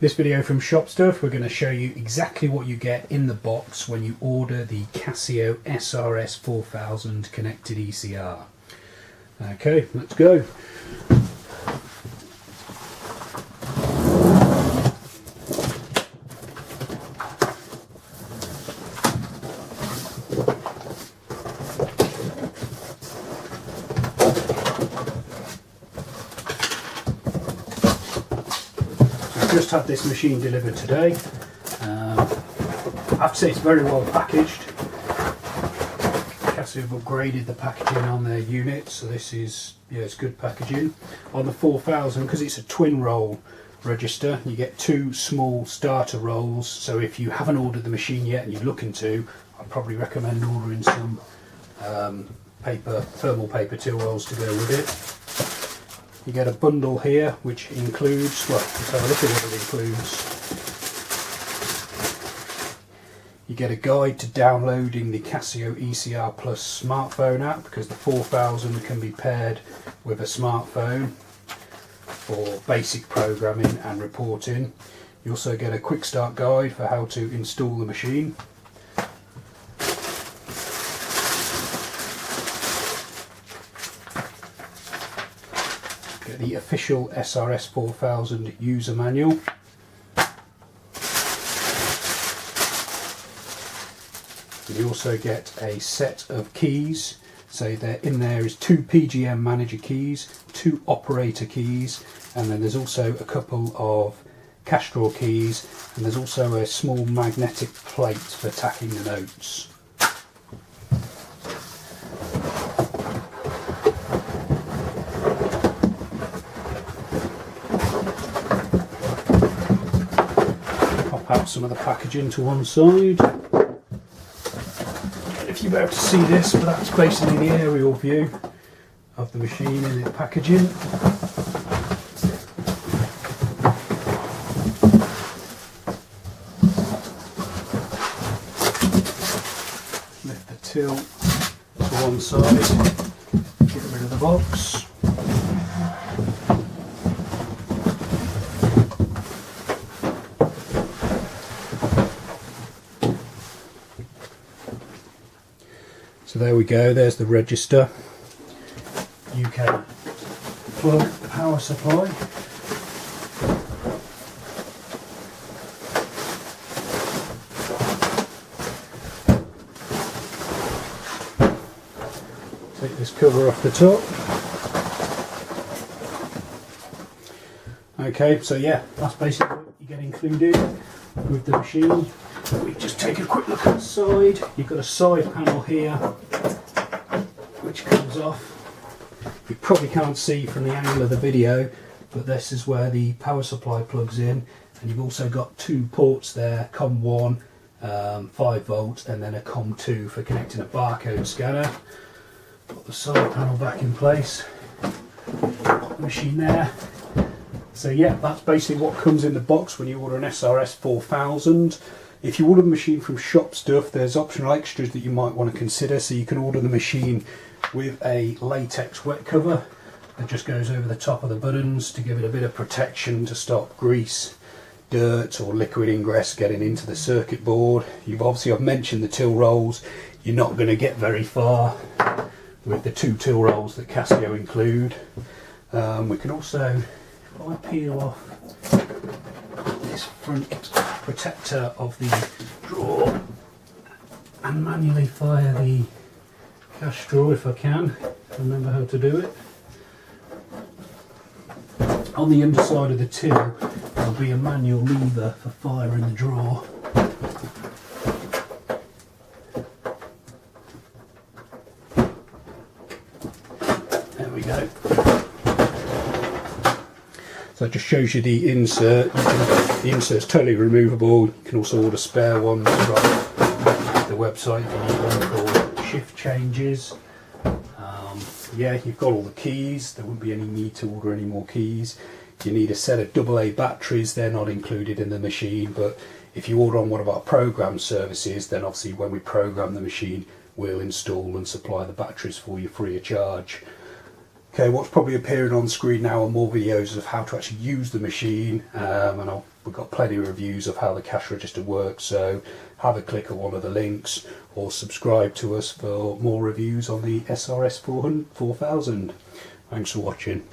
This video from Shop Stuff, we're going to show you exactly what you get in the box when you order the Casio SRS4000 connected ECR. Okay, let's go. Just had this machine delivered today. I have to say it's very well packaged. Casio have upgraded the packaging on their unit, so this is, it's good packaging. On the 4000, because it's a twin roll register, you get two small starter rolls, so if you haven't ordered the machine yet and you're looking to, I'd probably recommend ordering some thermal paper till rolls to go with it. You get a bundle here which includes, well, let's have a look at what it includes. You get a guide to downloading the Casio ECR Plus smartphone app, because the 4000 can be paired with a smartphone for basic programming and reporting. You also get a quick start guide for how to install the machine. Get the official SRS4000 user manual. You also get a set of keys. So in there is two PGM manager keys, two operator keys, and then there's also a couple of cash drawer keys, and there's also a small magnetic plate for tacking the notes. Out some of the packaging to one side. If you're able to see this, but that's basically the aerial view of the machine in its packaging. Lift the till to one side, get rid of the box. So there we go, there's the register. UK plug power supply. Take this cover off the top. Okay, so yeah, that's basically what you get included with the machine. We just take a quick look at the side. You've got a side panel here which comes off. You probably can't see from the angle of the video, but this is where the power supply plugs in, and you've also got two ports there, COM1 5 volts, and then a COM2 for connecting a barcode scanner. Put the side panel back in place, put the machine there. So yeah, that's basically what comes in the box when you order an SRS4000. If you order the machine from Shop Stuff, there's optional extras that you might want to consider. So you can order the machine with a latex wet cover that just goes over the top of the buttons to give it a bit of protection to stop grease, dirt or liquid ingress getting into the circuit board. I've mentioned the till rolls. You're not going to get very far with the two till rolls that Casio include. We can also, if I peel off this front protector of the drawer and manually fire the cash drawer if I can, remember how to do it. On the underside of the till there'll be a manual lever for firing the drawer. There we go. So it just shows you the insert. The insert's totally removable. You can also order spare ones from the website if you need one for shift changes. Yeah, you've got all the keys. There wouldn't be any need to order any more keys. You need a set of AA batteries. They're not included in the machine, but if you order on one of our program services, then obviously when we program the machine, we'll install and supply the batteries for you free of charge. Okay, what's probably appearing on screen now are more videos of how to actually use the machine, and we've got plenty of reviews of how the cash register works, so have a click at one of the links or subscribe to us for more reviews on the SRS4000. Thanks for watching.